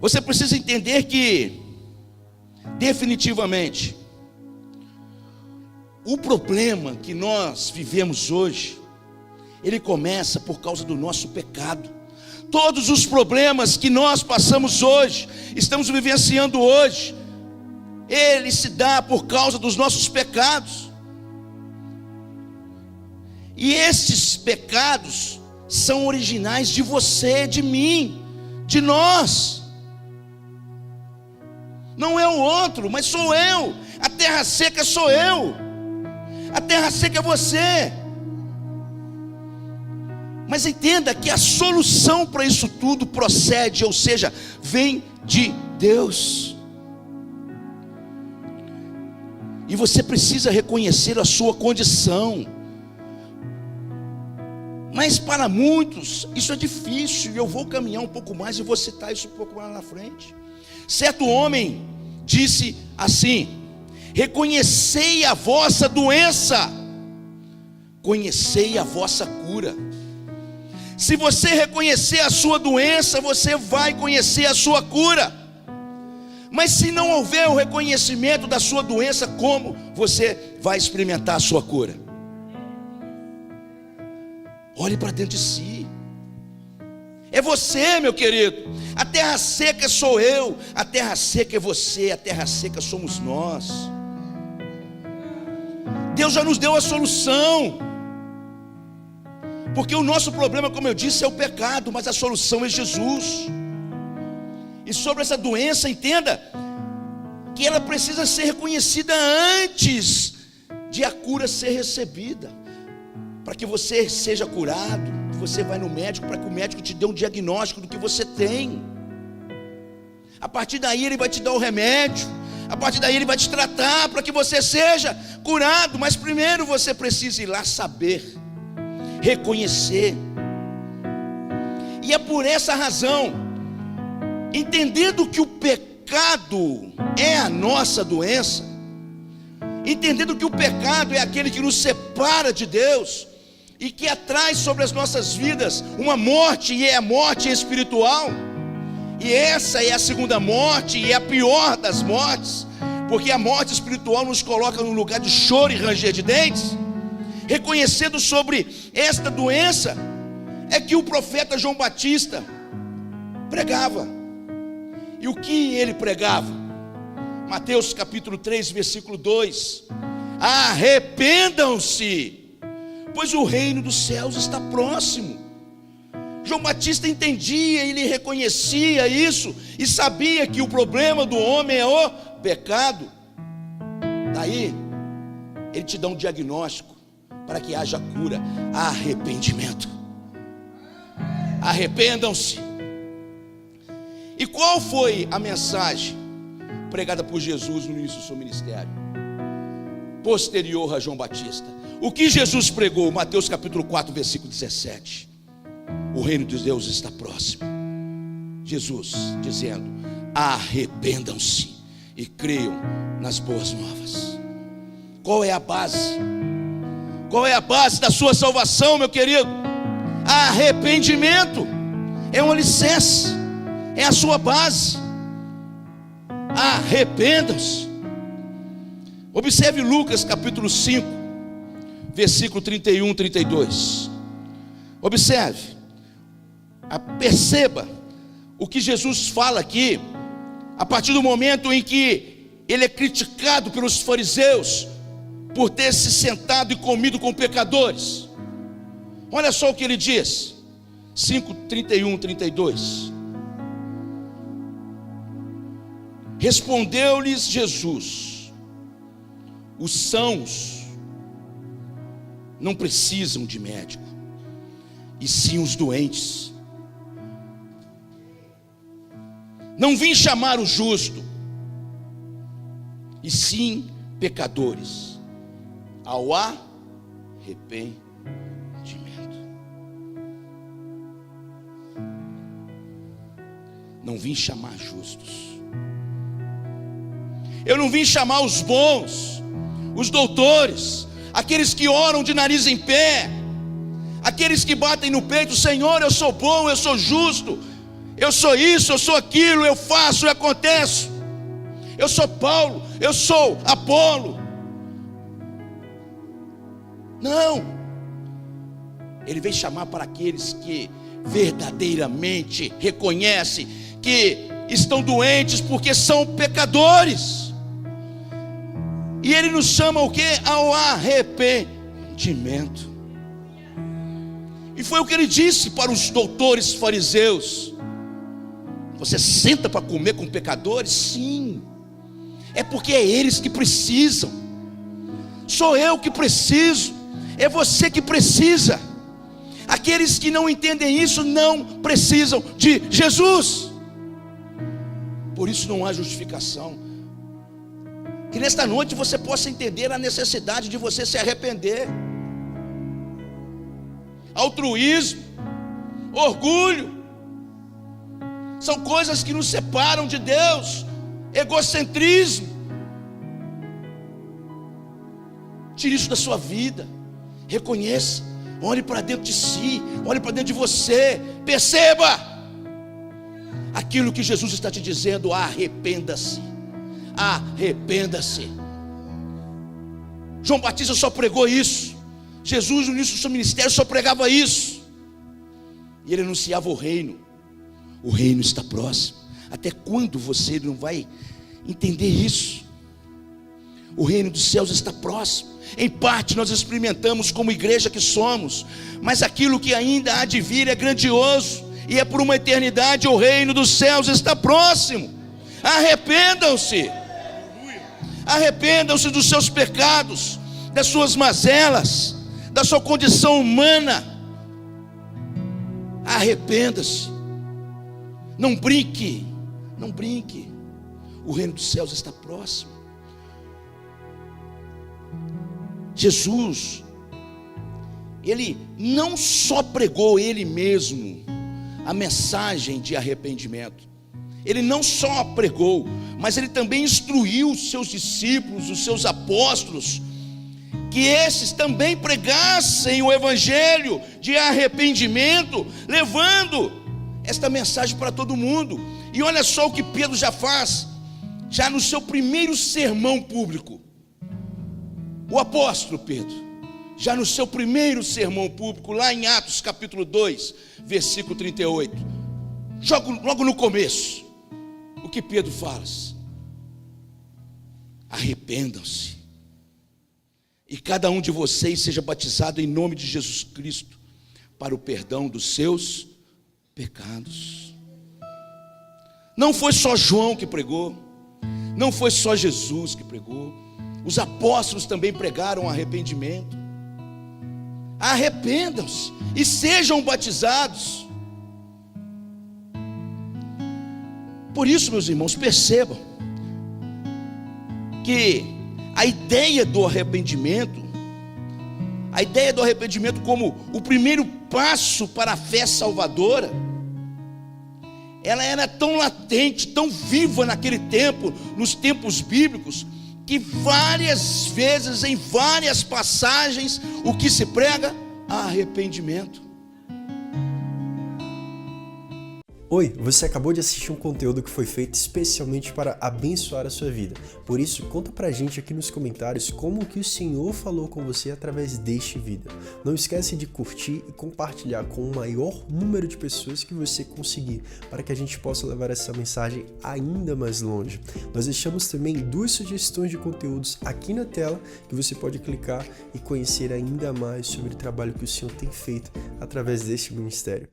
Você precisa entender que, definitivamente, o problema que nós vivemos hoje, ele começa por causa do nosso pecado. Todos os problemas que nós passamos hoje, estamos vivenciando hoje, ele se dá por causa dos nossos pecados. E esses pecados são originais de você, de mim, de nós. Não é o outro, mas sou eu. A terra seca sou eu. A terra seca é você. Mas entenda que a solução para isso tudo procede, ou seja, vem de Deus. E você precisa reconhecer a sua condição. Mas para muitos isso é difícil, e eu vou caminhar um pouco mais e vou citar isso um pouco mais na frente. Certo homem disse assim: reconhecei a vossa doença, conhecei a vossa cura. Se você reconhecer a sua doença, você vai conhecer a sua cura. Mas se não houver o reconhecimento da sua doença, como você vai experimentar a sua cura? Olhe para dentro de si. É você, meu querido. A terra seca sou eu, a terra seca é você, a terra seca somos nós. Deus já nos deu a solução. Porque o nosso problema, como eu disse, é o pecado, mas a solução é Jesus. E sobre essa doença, entenda que ela precisa ser reconhecida antes de a cura ser recebida. Para que você seja curado, você vai no médico para que o médico te dê um diagnóstico do que você tem. A partir daí ele vai te dar o remédio, a partir daí ele vai te tratar para que você seja curado. Mas primeiro você precisa ir lá saber, reconhecer. E é por essa razão, entendendo que o pecado é a nossa doença, entendendo que o pecado é aquele que nos separa de Deus e que atrai sobre as nossas vidas uma morte, e é a morte espiritual. E essa é a segunda morte, e é a pior das mortes, porque a morte espiritual nos coloca num lugar de choro e ranger de dentes. Reconhecendo sobre esta doença, é que o profeta João Batista pregava. E o que ele pregava? Mateus capítulo 3, versículo 2: arrependam-se, pois o reino dos céus está próximo. João Batista entendia, ele reconhecia isso, e sabia que o problema do homem é o pecado. Daí, ele te dá um diagnóstico, para que haja cura: arrependimento. Arrependam-se. E qual foi a mensagem pregada por Jesus no início do seu ministério, posterior a João Batista? O que Jesus pregou? Mateus capítulo 4, versículo 17: o reino de Deus está próximo. Jesus dizendo: arrependam-se e creiam nas boas novas. Qual é a base? Qual é a base da sua salvação, meu querido? Arrependimento é um alicerce, é a sua base. Arrependam-se. Observe Lucas capítulo 5, versículo 31, 32. Observe, perceba o que Jesus fala aqui, a partir do momento em que ele é criticado pelos fariseus por ter se sentado e comido com pecadores. Olha só o que ele diz, 5, 31, 32. Respondeu-lhes Jesus: os sãos não precisam de médico, e sim os doentes. Não vim chamar o justo, e sim pecadores ao arrependimento. Não vim chamar justos. Eu não vim chamar os bons, os doutores, aqueles que oram de nariz em pé, aqueles que batem no peito: Senhor, eu sou bom, eu sou justo. Eu sou isso, eu sou aquilo, eu faço e aconteço. Eu sou Paulo, eu sou Apolo. Não. Ele vem chamar para aqueles que verdadeiramente reconhecem que estão doentes porque são pecadores. E ele nos chama o quê? Ao arrependimento. E foi o que ele disse para os doutores fariseus: você senta para comer com pecadores? Sim. É porque é eles que precisam. Sou eu que preciso. É você que precisa. Aqueles que não entendem isso não precisam de Jesus. Por isso não há justificação. Que nesta noite você possa entender a necessidade de você se arrepender. Altruísmo, orgulho, são coisas que nos separam de Deus. Egocentrismo. Tire isso da sua vida. Reconheça. Olhe para dentro de si. Olhe para dentro de você. Perceba aquilo que Jesus está te dizendo. Arrependa-se. Arrependa-se. João Batista só pregou isso. Jesus no início do seu ministério só pregava isso. E ele anunciava o reino. O reino está próximo. Até quando você não vai entender isso? O reino dos céus está próximo. Em parte nós experimentamos como igreja que somos, mas aquilo que ainda há de vir é grandioso, e é por uma eternidade. O reino dos céus está próximo. Arrependam-se. Arrependam-se dos seus pecados, das suas mazelas, da sua condição humana. Arrependa-se. Não brinque. Não brinque. O reino dos céus está próximo. Jesus, ele não só pregou ele mesmo a mensagem de arrependimento. Ele não só pregou, mas ele também instruiu os seus discípulos, os seus apóstolos, que esses também pregassem o evangelho de arrependimento, levando esta mensagem para todo mundo. E olha só o que Pedro já faz, já no seu primeiro sermão público. O apóstolo Pedro, já no seu primeiro sermão público, lá em Atos capítulo 2, versículo 38, logo no começo, o que Pedro fala? Arrependam-se, e cada um de vocês seja batizado em nome de Jesus Cristo, para o perdão dos seus pecados. Não foi só João que pregou, não foi só Jesus que pregou. Os apóstolos também pregaram arrependimento. Arrependam-se e sejam batizados. Por isso, meus irmãos, percebam que a ideia do arrependimento como o primeiro passo para a fé salvadora, ela era tão latente, tão viva naquele tempo, nos tempos bíblicos, que várias vezes, em várias passagens, o que se prega? Arrependimento. Oi, você acabou de assistir um conteúdo que foi feito especialmente para abençoar a sua vida. Por isso, conta pra gente aqui nos comentários como que o Senhor falou com você através deste vídeo. Não esquece de curtir e compartilhar com o maior número de pessoas que você conseguir, para que a gente possa levar essa mensagem ainda mais longe. Nós deixamos também 2 sugestões de conteúdos aqui na tela, que você pode clicar e conhecer ainda mais sobre o trabalho que o Senhor tem feito através deste ministério.